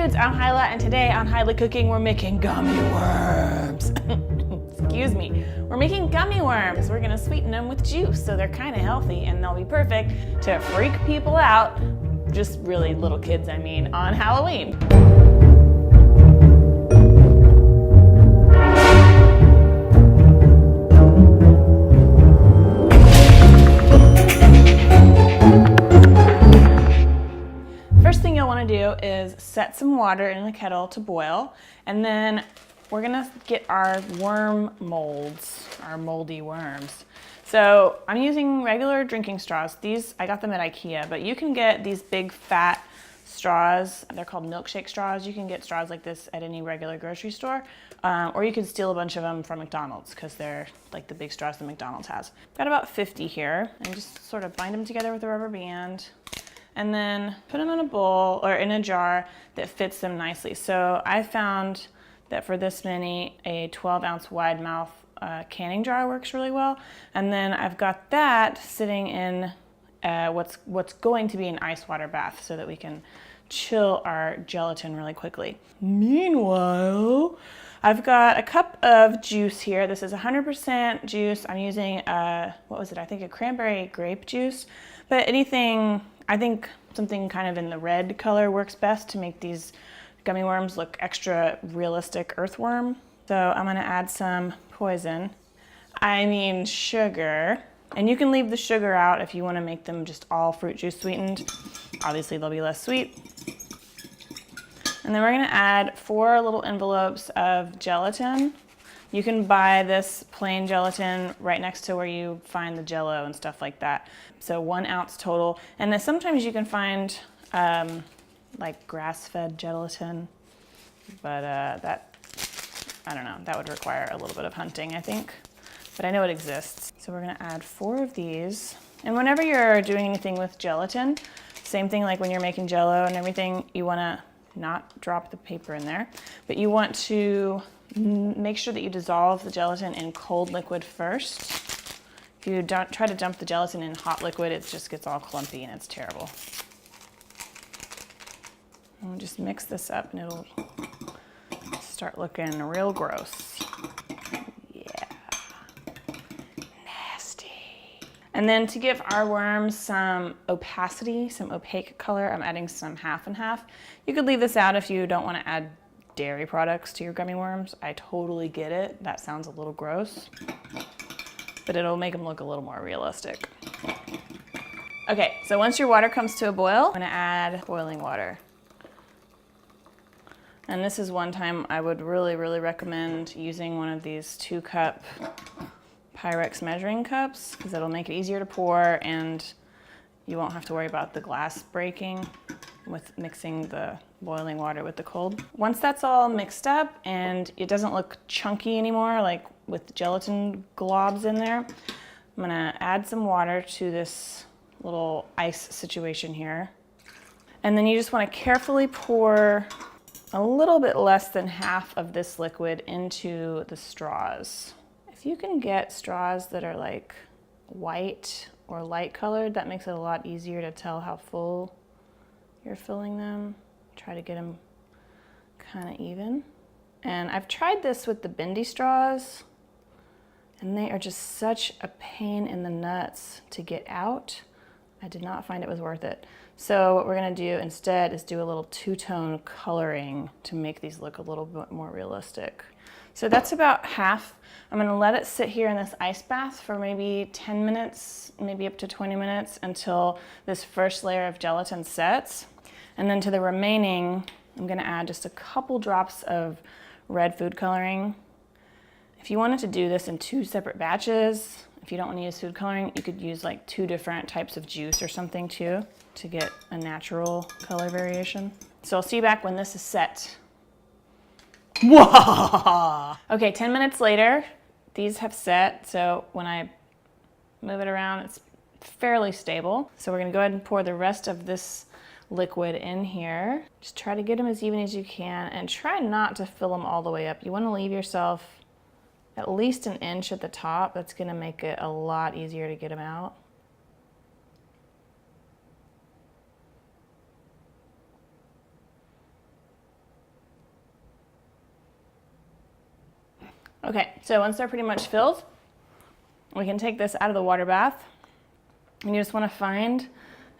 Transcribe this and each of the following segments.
dudes, I'm Hyla, and today on Hyla Cooking we're making gummy worms. Excuse me. We're making gummy worms. We're gonna sweeten them with juice so they're kind of healthy and they'll be perfect to freak people out, just really little kids I mean, on Halloween. Do is set some water in the kettle to boil, and then we're gonna get our worm molds, our moldy worms. So I'm using regular drinking straws. These, I got them at IKEA, but you can get these big fat straws. They're called milkshake straws. You can get straws like this at any regular grocery store, or you can steal a bunch of them from McDonald's because they're like the big straws that McDonald's has. Got about 50 here, and just sort of bind them together with a rubber band. And then put them in a bowl or in a jar that fits them nicely. So I found that for this many, a 12-ounce wide mouth canning jar works really well. And then I've got that sitting in what's going to be an ice water bath so that we can chill our gelatin really quickly. Meanwhile, I've got a cup of juice here. This is 100% juice. I'm using, what was it? I think a cranberry grape juice, but anything, I think something kind of in the red color works best to make these gummy worms look extra realistic earthworm. So I'm gonna add some sugar. And you can leave the sugar out if you wanna make them just all fruit juice sweetened. Obviously they'll be less sweet. And then we're gonna add 4 little envelopes of gelatin. You can buy this plain gelatin right next to where you find the Jell-O and stuff like that. So 1 ounce total. And then sometimes you can find like grass-fed gelatin, but that, I don't know, that would require a little bit of hunting, I think. But I know it exists. So we're gonna add 4 of these. And whenever you're doing anything with gelatin, same thing like when you're making Jell-O and everything, you wanna not drop the paper in there, but you want to make sure that you dissolve the gelatin in cold liquid first. If you don't try to dump the gelatin in hot liquid, it just gets all clumpy and it's terrible. And we'll just mix this up and it'll start looking real gross. Yeah, nasty. And then to give our worms some opacity, some opaque color, I'm adding some half and half. You could leave this out if you don't want to add dairy products to your gummy worms. I totally get it. That sounds a little gross, but it'll make them look a little more realistic. Okay, so once your water comes to a boil, I'm gonna add boiling water. And this is one time I would really recommend using one of these 2-cup Pyrex measuring cups because it'll make it easier to pour and you won't have to worry about the glass breaking with mixing the boiling water with the cold. Once that's all mixed up and it doesn't look chunky anymore, like with gelatin globs in there, I'm gonna add some water to this little ice situation here. And then you just wanna carefully pour a little bit less than half of this liquid into the straws. If you can get straws that are like white or light colored, that makes it a lot easier to tell how full you're filling them. Try to get them kind of even. And I've tried this with the bendy straws and they are just such a pain in the nuts to get out. I did not find it was worth it. So what we're gonna do instead is do a little 2-tone coloring to make these look a little bit more realistic. So that's about half. I'm gonna let it sit here in this ice bath for maybe 10 minutes, maybe up to 20 minutes until this first layer of gelatin sets. And then to the remaining, I'm gonna add just a couple drops of red food coloring. If you wanted to do this in 2 separate batches, if you don't want to use food coloring, you could use like 2 different types of juice or something too to get a natural color variation. So I'll see you back when this is set. Whoa! Okay, 10 minutes later, these have set. So when I move it around, it's fairly stable. So we're gonna go ahead and pour the rest of this liquid in here. Just try to get them as even as you can and try not to fill them all the way up. You wanna leave yourself at least an inch at the top. That's gonna make it a lot easier to get them out. Okay, so once they're pretty much filled, we can take this out of the water bath. And you just want to find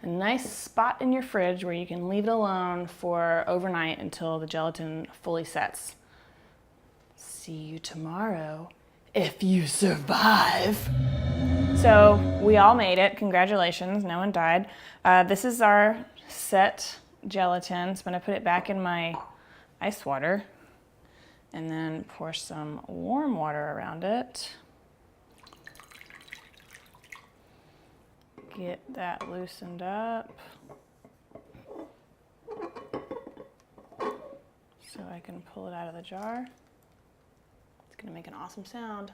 a nice spot in your fridge where you can leave it alone for overnight until the gelatin fully sets. See you tomorrow if you survive. So we all made it. Congratulations, no one died. This is our set gelatin. So I'm gonna put it back in my ice water and then pour some warm water around it. Get that loosened up so I can pull it out of the jar. It's gonna make an awesome sound.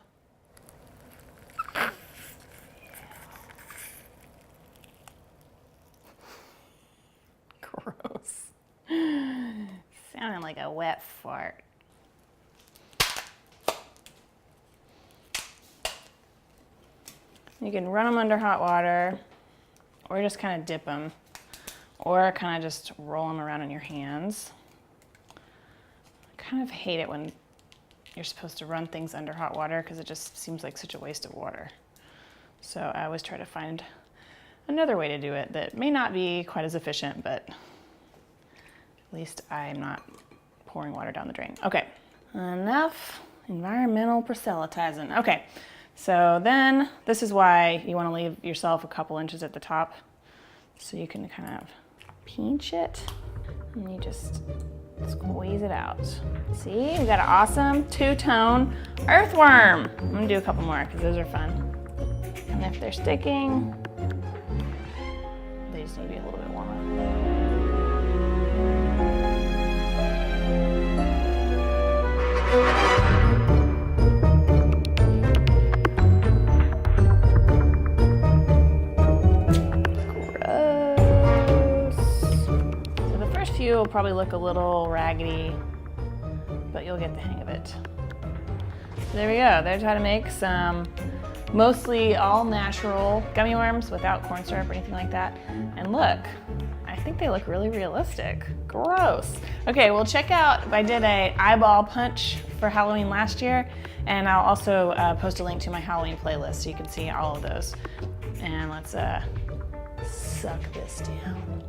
Gross. Sounding like a wet fart. You can run them under hot water, or just kind of dip them, or kind of just roll them around in your hands. I kind of hate it when you're supposed to run things under hot water because it just seems like such a waste of water. So I always try to find another way to do it that may not be quite as efficient, but at least I'm not pouring water down the drain. Okay, enough environmental proselytizing. Okay. So then, this is why you want to leave yourself a couple inches at the top so you can kind of pinch it and you just squeeze it out. See, we got an awesome two-tone earthworm. I'm gonna do a couple more because those are fun. And if they're sticking, they just need to be a little bit warmer. Will probably look a little raggedy, but you'll get the hang of it. So there we go. There's how to make some mostly all natural gummy worms without corn syrup or anything like that. And look, I think they look really realistic. Gross. Okay, well check out, I did a eyeball punch for Halloween last year, and I'll also post a link to my Halloween playlist so you can see all of those. And let's suck this down.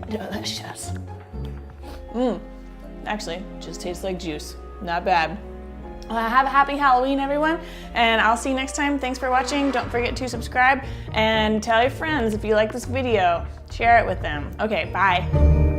Delicious. Actually, just tastes like juice. Not bad. Have a happy Halloween, everyone, and I'll see you next time. Thanks for watching. Don't forget to subscribe and tell your friends if you like this video. Share it with them. Okay, bye.